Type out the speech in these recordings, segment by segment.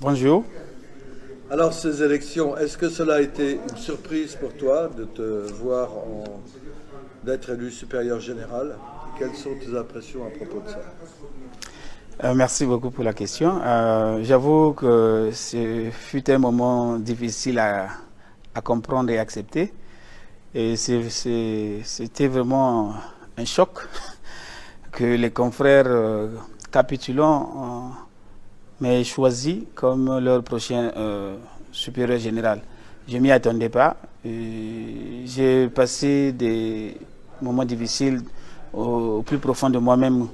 Bonjour. Alors, ces élections, est-ce que cela a été une surprise pour toi de te voir d'être élu supérieur général? Quelles sont tes impressions à propos de ça? Merci beaucoup pour la question. J'avoue que ce fut un moment difficile à comprendre et accepter. Et c'était vraiment un choc que les confrères capitulants m'aient choisi comme leur prochain supérieur général. Je ne m'y attendais pas. J'ai passé des moments difficiles au plus profond de moi-même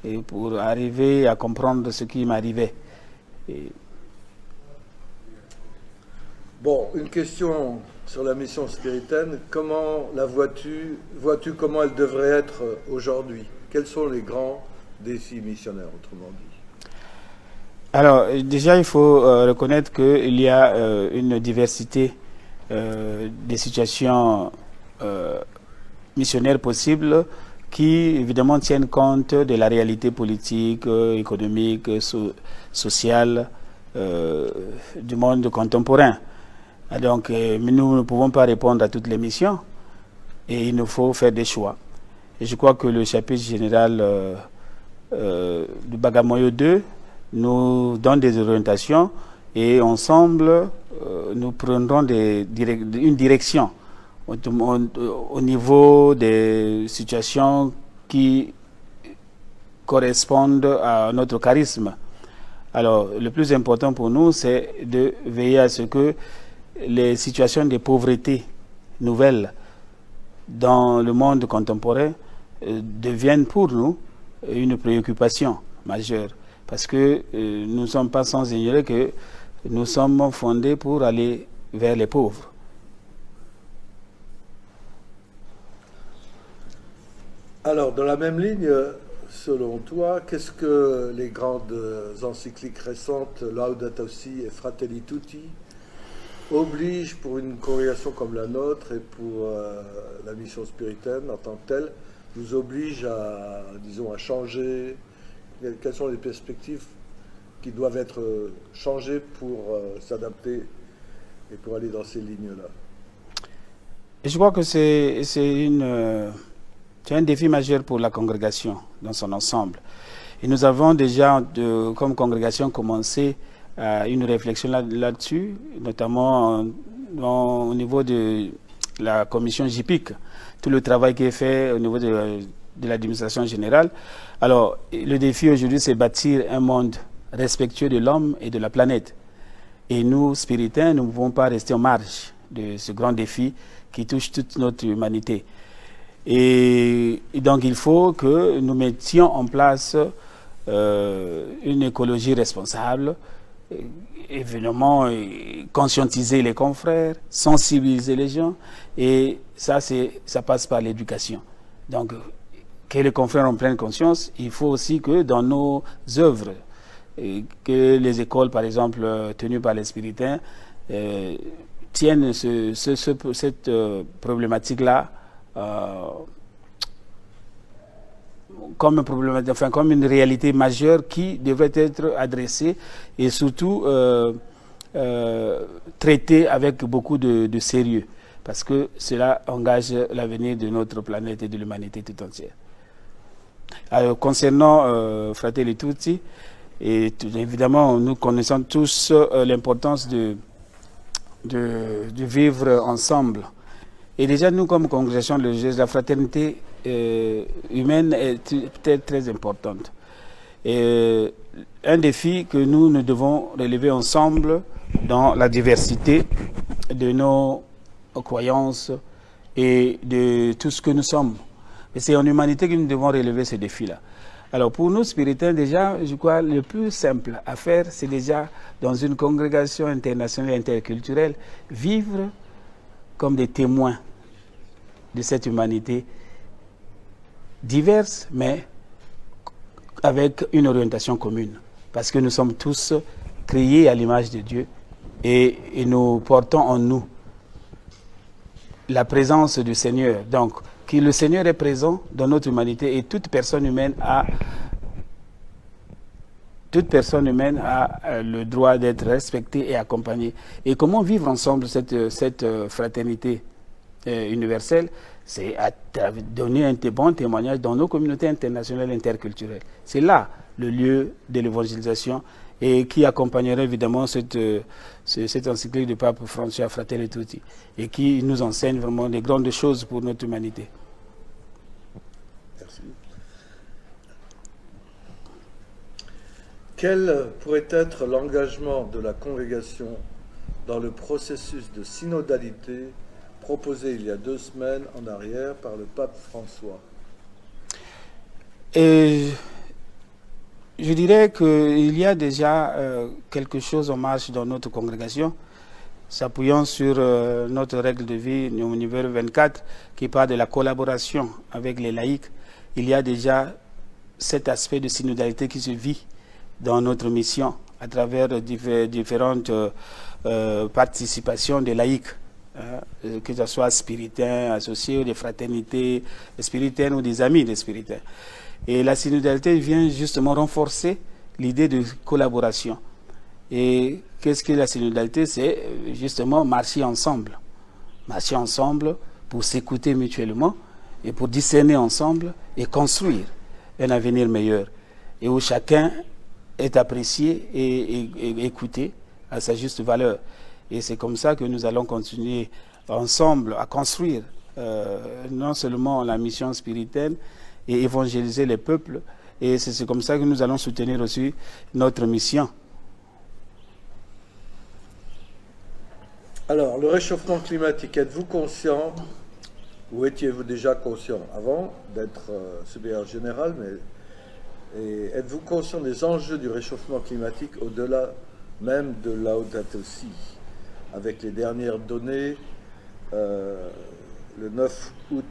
et pour arriver à comprendre ce qui m'arrivait. Bon, une question sur la mission spiritaine. Comment la vois-tu? Vois-tu comment elle devrait être aujourd'hui? Quels sont les grands défis missionnaires, autrement dit? Alors, déjà, il faut reconnaître qu'il y a une diversité des situations missionnaires possibles qui, évidemment, tiennent compte de la réalité politique, économique, sociale du monde contemporain. Donc, nous ne pouvons pas répondre à toutes les missions et il nous faut faire des choix. Et je crois que le chapitre général du Bagamoyo 2 nous donne des orientations et ensemble, nous prendrons une direction au niveau des situations qui correspondent à notre charisme. Alors, le plus important pour nous, c'est de veiller à ce que les situations de pauvreté nouvelles dans le monde contemporain deviennent pour nous une préoccupation majeure. Parce que nous ne sommes pas sans ignorer que nous sommes fondés pour aller vers les pauvres. Alors, dans la même ligne, selon toi, qu'est-ce que les grandes encycliques récentes, Laudato Si et Fratelli Tutti, obligent pour une congrégation comme la nôtre et pour la mission spiritaine en tant que telle, nous obligent à, disons, à changer? Quelles sont les perspectives qui doivent être changées pour s'adapter et pour aller dans ces lignes-là? Je crois que c'est un défi majeur pour la congrégation dans son ensemble. Et nous avons déjà, comme congrégation, commencé une réflexion là-dessus, notamment au niveau de la commission JPIC, tout le travail qui est fait au niveau de l'administration générale. Alors, le défi aujourd'hui, c'est bâtir un monde respectueux de l'homme et de la planète. Et nous, spiritains, nous ne pouvons pas rester en marge de ce grand défi qui touche toute notre humanité. Et donc, il faut que nous mettions en place une écologie responsable, évidemment, conscientiser les confrères, sensibiliser les gens, et ça passe par l'éducation. Donc, que les confrères en prennent conscience, il faut aussi que dans nos œuvres, que les écoles, par exemple, tenues par les spiritains, tiennent cette problématique-là comme une réalité majeure qui devrait être adressée et surtout traitée avec beaucoup de sérieux, parce que cela engage l'avenir de notre planète et de l'humanité tout entière. Alors, concernant Fratelli Tutti, évidemment, nous connaissons tous l'importance de vivre ensemble. Et déjà, nous, comme congrégation religieuse, la fraternité humaine est peut-être très importante. Et un défi que nous devons relever ensemble dans la diversité de nos croyances et de tout ce que nous sommes. Et c'est en humanité que nous devons relever ce défi-là. Alors pour nous, spiritains, déjà, je crois le plus simple à faire, c'est déjà, dans une congrégation internationale et interculturelle, vivre comme des témoins de cette humanité diverse, mais avec une orientation commune. Parce que nous sommes tous créés à l'image de Dieu et nous portons en nous la présence du Seigneur. Donc, que le Seigneur est présent dans notre humanité et toute personne humaine a toute personne humaine a le droit d'être respectée et accompagnée. Et comment vivre ensemble cette fraternité universelle? C'est à donner un bon témoignage dans nos communautés internationales interculturelles. C'est là le lieu de l'évangélisation et qui accompagnerait évidemment cette encyclique du pape François Fratelli Tutti et qui nous enseigne vraiment des grandes choses pour notre humanité. Merci. Quel pourrait être l'engagement de la congrégation dans le processus de synodalité proposé il y a 2 semaines en arrière par le pape François? Et je dirais qu'il y a déjà quelque chose en marche dans notre congrégation, s'appuyant sur notre règle de vie numéro 24 qui parle de la collaboration avec les laïcs. Il y a déjà cet aspect de synodalité qui se vit dans notre mission à travers différentes participations des laïcs. Que ce soit spiritains, associés ou des fraternités spiritaines ou des amis des spiritains. Et la synodalité vient justement renforcer l'idée de collaboration. Et qu'est-ce que la synodalité? C'est justement marcher ensemble. Marcher ensemble pour s'écouter mutuellement et pour discerner ensemble et construire un avenir meilleur. Et où chacun est apprécié et écouté à sa juste valeur. Et c'est comme ça que nous allons continuer ensemble à construire non seulement la mission spirituelle et évangéliser les peuples, et c'est comme ça que nous allons soutenir aussi notre mission. Alors, le réchauffement climatique, êtes-vous conscient, ou étiez-vous déjà conscient avant d'être supérieur général, et êtes-vous conscient des enjeux du réchauffement climatique au-delà même de Laudato Si? Avec les dernières données, le 9 août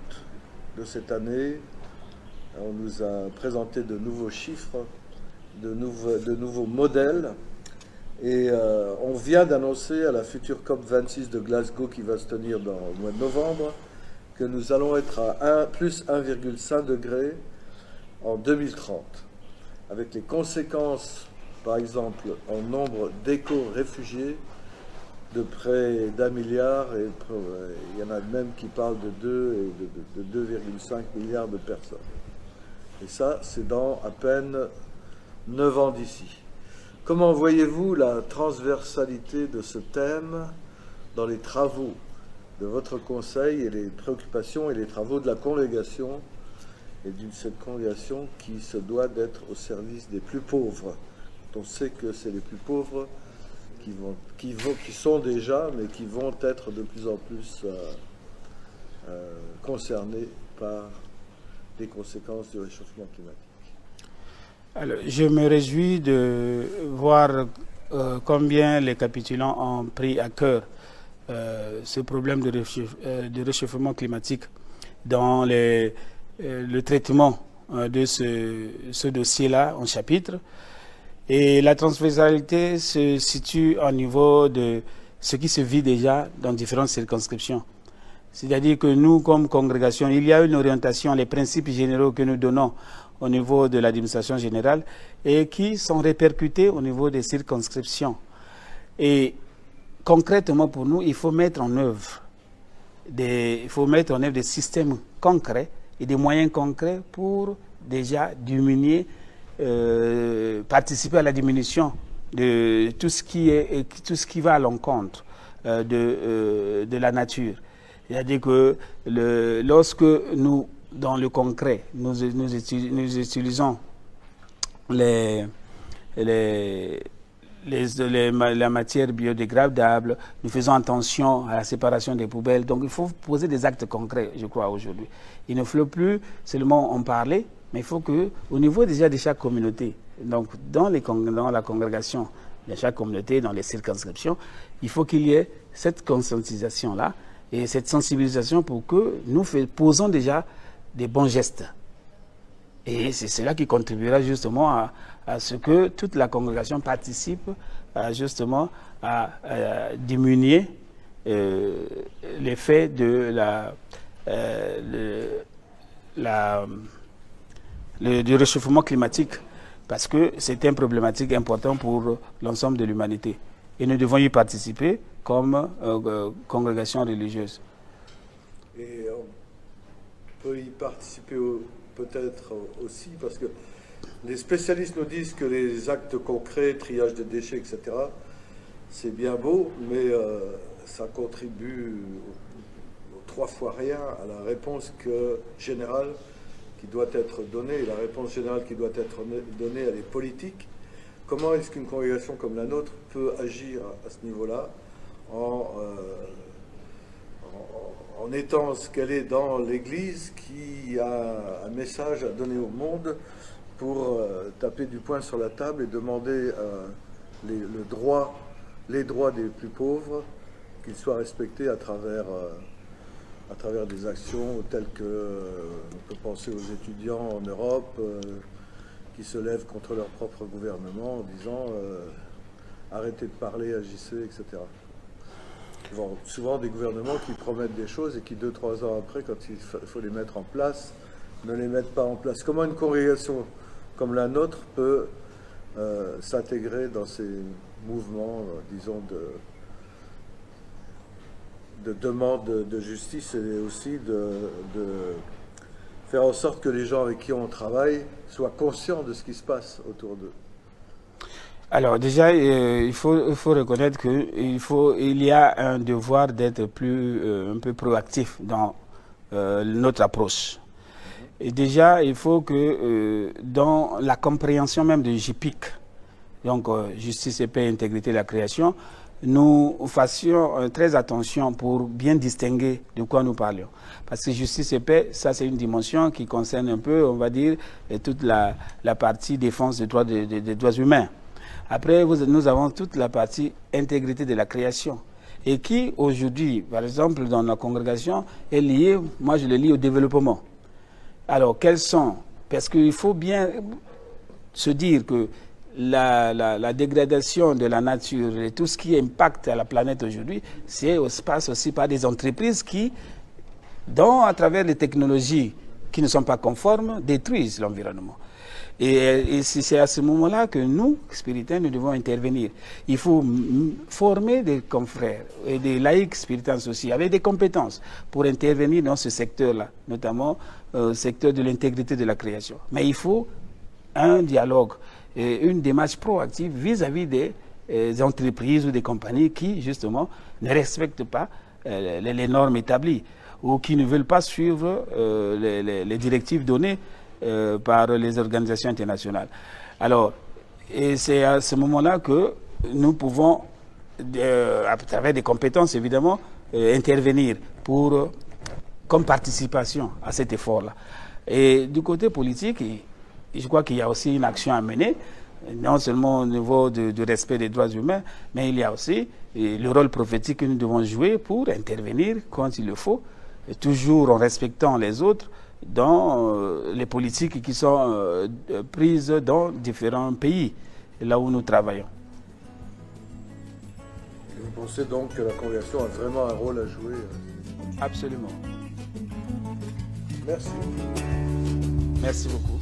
de cette année, on nous a présenté de nouveaux chiffres, de nouveaux modèles, et on vient d'annoncer à la future COP26 de Glasgow qui va se tenir dans le mois de novembre que nous allons être à plus 1,5 degré en 2030, avec les conséquences, par exemple, en nombre d'éco-réfugiés, de près d'1 milliard, et il y en a même qui parlent de 2,5 milliards de personnes. Et ça, c'est dans à peine 9 ans d'ici. Comment voyez-vous la transversalité de ce thème dans les travaux de votre conseil et les préoccupations et les travaux de la congrégation, et cette congrégation qui se doit d'être au service des plus pauvres? On sait que c'est les plus pauvres qui sont déjà, mais qui vont être de plus en plus concernés par les conséquences du réchauffement climatique. Alors, je me réjouis de voir combien les capitulants ont pris à cœur ce problème de réchauffement climatique dans le traitement de ce dossier-là en chapitre. Et la transversalité se situe au niveau de ce qui se vit déjà dans différentes circonscriptions. C'est-à-dire que nous, comme congrégation, il y a une orientation, les principes généraux que nous donnons au niveau de l'administration générale et qui sont répercutés au niveau des circonscriptions. Et concrètement pour nous, il faut mettre en œuvre des systèmes concrets et des moyens concrets pour déjà diminuer, participer à la diminution de tout ce qui va à l'encontre de la nature. C'est-à-dire que lorsque nous, dans le concret, nous utilisons la matière biodégradable, nous faisons attention à la séparation des poubelles. Donc il faut poser des actes concrets, je crois, aujourd'hui. Il ne faut plus seulement en parler, mais il faut qu'au niveau déjà de chaque communauté, donc dans la congrégation de chaque communauté, dans les circonscriptions, il faut qu'il y ait cette conscientisation-là et cette sensibilisation pour que nous posons déjà des bons gestes. Et c'est cela qui contribuera justement à ce que toute la congrégation participe justement à diminuer l'effet de du réchauffement climatique. parce que c'est une problématique importante pour l'ensemble de l'humanité. Et nous devons y participer comme congrégation religieuse. Et on peut y participer peut-être aussi parce que les spécialistes nous disent que les actes concrets, triage de déchets, etc., c'est bien beau, mais ça contribue aux 3 fois rien à la réponse générale qui doit être donnée. Et la réponse générale qui doit être donnée, elle est politique. Comment est-ce qu'une congrégation comme la nôtre peut agir à ce niveau-là en étant ce qu'elle est dans l'Église, qui a un message à donner au monde pour taper du poing sur la table et demander les droits des plus pauvres, qu'ils soient respectés à travers des actions telles que on peut penser aux étudiants en Europe qui se lèvent contre leur propre gouvernement en disant arrêtez de parler, agissez, etc. Souvent des gouvernements qui promettent des choses et qui 2-3 ans après, quand il faut les mettre en place, ne les mettent pas en place. Comment une congrégation comme la nôtre peut s'intégrer dans ces mouvements, disons, de demande de justice et aussi de faire en sorte que les gens avec qui on travaille soient conscients de ce qui se passe autour d'eux? Alors déjà, il faut reconnaître qu'il y a un devoir d'être un peu proactif dans notre approche. Et déjà, il faut que dans la compréhension même de JPIC, donc Justice et Paix, Intégrité de la Création, nous fassions très attention pour bien distinguer de quoi nous parlions. Parce que justice et paix, ça c'est une dimension qui concerne un peu, on va dire, toute la partie défense des droits humains. Après, nous avons toute la partie intégrité de la création. Et qui, aujourd'hui, par exemple, dans la congrégation, est liée, moi je le lis au développement. Alors, quels sont? Parce qu'il faut bien se dire que la dégradation de la nature et tout ce qui impacte à la planète aujourd'hui, passe aussi par des entreprises qui, à travers les technologies qui ne sont pas conformes, détruisent l'environnement. Et c'est à ce moment-là que nous, spiritains, nous devons intervenir. Il faut former des confrères et des laïcs spiritains aussi, avec des compétences, pour intervenir dans ce secteur-là, notamment le secteur de l'intégrité de la création. Mais il faut un dialogue et une démarche proactive vis-à-vis des entreprises ou des compagnies qui, justement, ne respectent pas les normes établies ou qui ne veulent pas suivre les directives données par les organisations internationales. Alors, et c'est à ce moment-là que nous pouvons, à travers des compétences évidemment, intervenir comme participation à cet effort-là. Et du côté politique, je crois qu'il y a aussi une action à mener, non seulement au niveau du respect des droits humains, mais il y a aussi le rôle prophétique que nous devons jouer pour intervenir quand il le faut, toujours en respectant les autres, dans les politiques qui sont prises dans différents pays, là où nous travaillons. Et vous pensez donc que la congrégation a vraiment un rôle à jouer? Absolument. Merci. Merci beaucoup.